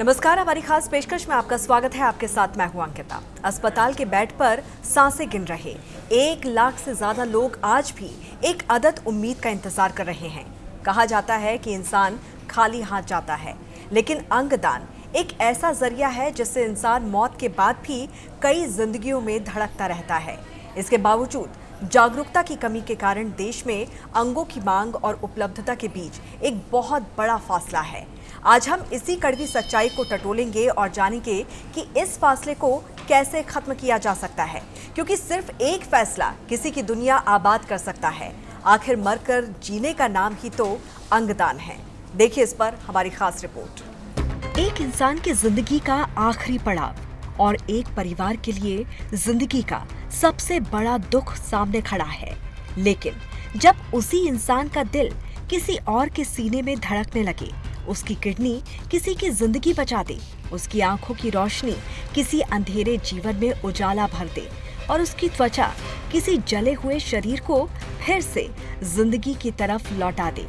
नमस्कार, हमारी खास पेशकश में आपका स्वागत है। आपके साथ मैं हूं अंकिता। अस्पताल के बेड पर सांसें गिन रहे 1 लाख से ज्यादा लोग आज भी एक अदद उम्मीद का इंतजार कर रहे हैं। कहा जाता है कि इंसान खाली हाथ जाता है, लेकिन अंगदान एक ऐसा जरिया है जिससे इंसान मौत के बाद भी कई जिंदगियों में धड़कता रहता है। इसके बावजूद जागरूकता की कमी के कारण देश में अंगों की मांग और उपलब्धता के बीच एक बहुत बड़ा फासला है। आज हम इसी कड़वी सच्चाई को टटोलेंगे और जानेंगे कि इस फासले को कैसे खत्म किया जा सकता है, क्योंकि सिर्फ एक फैसला किसी की दुनिया आबाद कर सकता है। आखिर मरकर जीने का नाम ही तो अंगदान है। देखिए इस पर हमारी खास रिपोर्ट। एक इंसान की जिंदगी का आखिरी पड़ाव और एक परिवार के लिए जिंदगी का सबसे बड़ा दुख सामने खड़ा है। लेकिन जब उसी इंसान का दिल किसी और के सीने में धड़कने लगे, उसकी किडनी किसी की जिंदगी बचा दे, उसकी आंखों की रोशनी किसी अंधेरे जीवन में उजाला भर दे और उसकी त्वचा किसी जले हुए शरीर को फिर से जिंदगी की तरफ लौटा दे,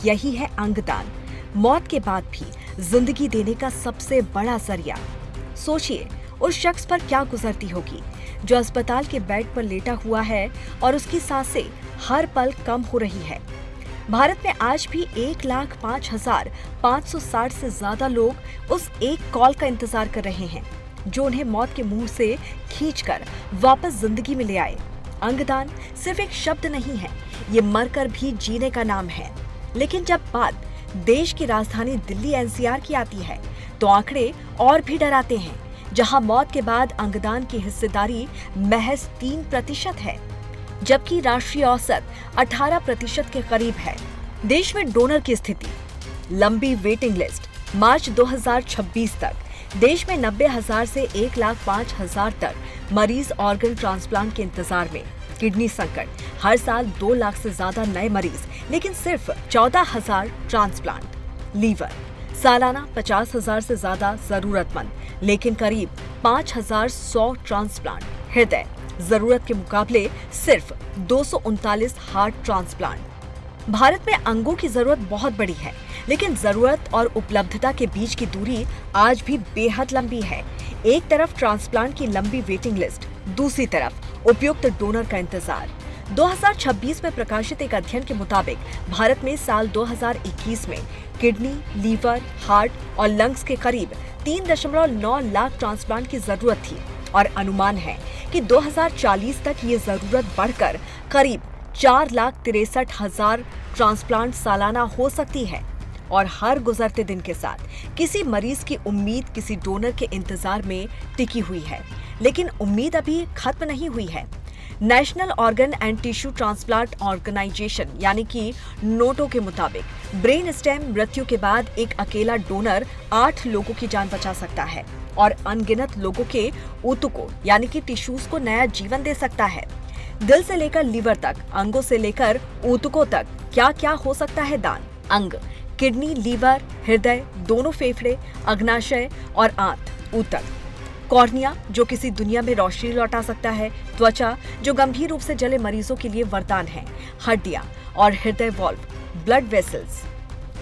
यही है अंगदान। मौत के बाद भी जिंदगी देने का सबसे बड़ा जरिया। सोचिए उस शख्स पर क्या गुजरती होगी जो अस्पताल के बेड पर लेटा हुआ है और उसकी सांसें हर पल कम हो रही है। भारत में आज भी 1,05,560 से ज्यादा लोग उस एक कॉल का इंतजार कर रहे हैं जो उन्हें मौत के मुंह से खींचकर वापस जिंदगी में ले आए। अंगदान सिर्फ एक शब्द नहीं है, ये मरकर भी जीने का नाम है। लेकिन जब बात देश की राजधानी दिल्ली एनसीआर की आती है तो आंकड़े और भी डराते हैं, जहां मौत के बाद अंगदान की हिस्सेदारी महज 3% है, जबकि राष्ट्रीय औसत 18% के करीब है। देश में डोनर की स्थिति, लंबी वेटिंग लिस्ट। मार्च 2026 तक देश में 90,000 से 1,05,000 तक मरीज ऑर्गन ट्रांसप्लांट के इंतजार में। किडनी संकट, हर साल 2 लाख से ज्यादा नए मरीज, लेकिन सिर्फ 14,000 ट्रांसप्लांट। लीवर, सालाना 50,000 से ज्यादा जरूरतमंद, लेकिन करीब 5,100 ट्रांसप्लांट। हृदय, जरूरत के मुकाबले सिर्फ 239 हार्ट ट्रांसप्लांट। भारत में अंगों की जरूरत बहुत बड़ी है, लेकिन जरूरत और उपलब्धता के बीच की दूरी आज भी बेहद लंबी है। एक तरफ ट्रांसप्लांट की लंबी वेटिंग लिस्ट, दूसरी तरफ उपयुक्त डोनर का इंतजार। 2026 में प्रकाशित एक अध्ययन के मुताबिक भारत में साल 2021 में किडनी, लीवर, हार्ट और लंग्स के करीब 3.9 लाख ट्रांसप्लांट की जरूरत थी और अनुमान है कि 2040 तक ये जरूरत बढ़कर करीब 4,63,000 ट्रांसप्लांट सालाना हो सकती है। और हर गुजरते दिन के साथ किसी मरीज की उम्मीद किसी डोनर के इंतजार में टिकी हुई है। लेकिन उम्मीद अभी खत्म नहीं हुई है। National organ and tissue transplant organisation यानी कि नोटो के मुताबिक ब्रेन स्टेम मृत्यु के बाद एक अकेला डोनर 8 लोगों की जान बचा सकता है और अनगिनत लोगों के ऊतकों यानी कि टिश्यूज को नया जीवन दे सकता है। दिल से लेकर लीवर तक, अंगों से लेकर ऊतकों तक क्या क्या हो सकता है दान। अंग, किडनी, लीवर, हृदय, दोनों फेफड़े, अग्नाशय और आंत, ऊतक। कॉर्निया जो किसी दुनिया में रोशनी लौटा सकता है। त्वचा जो गंभीर रूप से जले मरीजों के लिए वरदान है। हड्डियां और हृदय वॉल्व, ब्लड वेसल्स।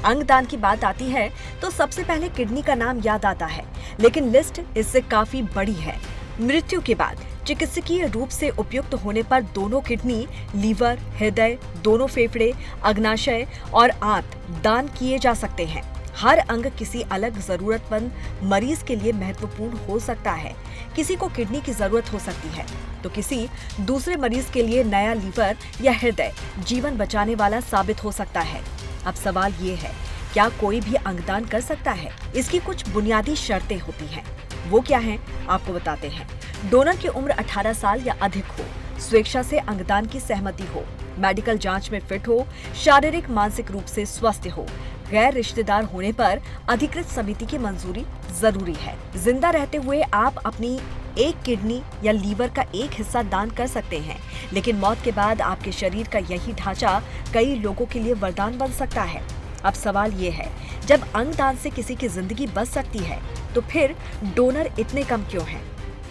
अंगदान की बात आती है तो सबसे पहले किडनी का नाम याद आता है, लेकिन लिस्ट इससे काफी बड़ी है। मृत्यु के बाद चिकित्सकीय रूप से उपयुक्त होने पर दोनों किडनी, लीवर, हृदय, दोनों फेफड़े, अग्नाशय और आंत दान किए जा सकते हैं। हर अंग किसी अलग जरूरतमंद मरीज के लिए महत्वपूर्ण हो सकता है। किसी को किडनी की जरूरत हो सकती है तो किसी दूसरे मरीज के लिए नया लीवर या हृदय जीवन बचाने वाला साबित हो सकता है। अब सवाल ये है, क्या कोई भी अंगदान कर सकता है? इसकी कुछ बुनियादी शर्तें होती हैं। वो क्या हैं? आपको बताते हैं। डोनर की उम्र 18 साल या अधिक हो, स्वेच्छा से अंगदान की सहमति हो, मेडिकल जांच में फिट हो, शारीरिक मानसिक रूप से स्वस्थ हो, गैर रिश्तेदार होने पर अधिकृत समिति की मंजूरी जरूरी है। जिंदा रहते हुए आप अपनी एक किडनी या लीवर का एक हिस्सा दान कर सकते हैं, लेकिन मौत के बाद आपके शरीर का यही ढांचा कई लोगों के लिए वरदान बन सकता है। अब सवाल ये है, जब अंगदान से किसी की जिंदगी बच सकती है तो फिर डोनर इतने कम क्यों हैं?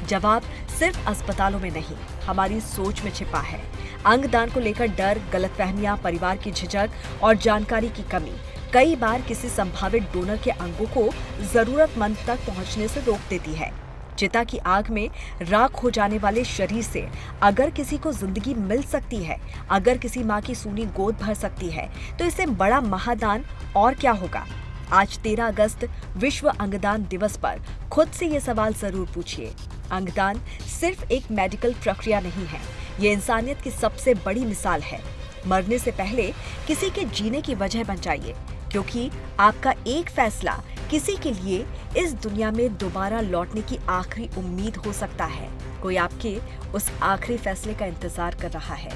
जवाब सिर्फ अस्पतालों में नहीं, हमारी सोच में छिपा है। अंगदान को लेकर डर, गलतफहमियां, परिवार की झिझक और जानकारी की कमी कई बार किसी संभावित डोनर के अंगों को जरूरतमंद तक पहुंचने से रोक देती है। चिता की आग में राख हो जाने वाले शरीर से अगर किसी को जिंदगी मिल सकती है, अगर किसी माँ की सूनी गोद भर सकती है, तो इससे बड़ा महादान और क्या होगा। आज 13 अगस्त विश्व अंगदान दिवस पर खुद से ये सवाल जरूर पूछिए। अंगदान सिर्फ एक मेडिकल प्रक्रिया नहीं है, ये इंसानियत की सबसे बड़ी मिसाल है। मरने से पहले किसी के जीने की वजह बन जाइए, क्योंकि आपका एक फैसला किसी के लिए इस दुनिया में दोबारा लौटने की आखिरी उम्मीद हो सकता है। कोई आपके उस आखिरी फैसले का इंतजार कर रहा है।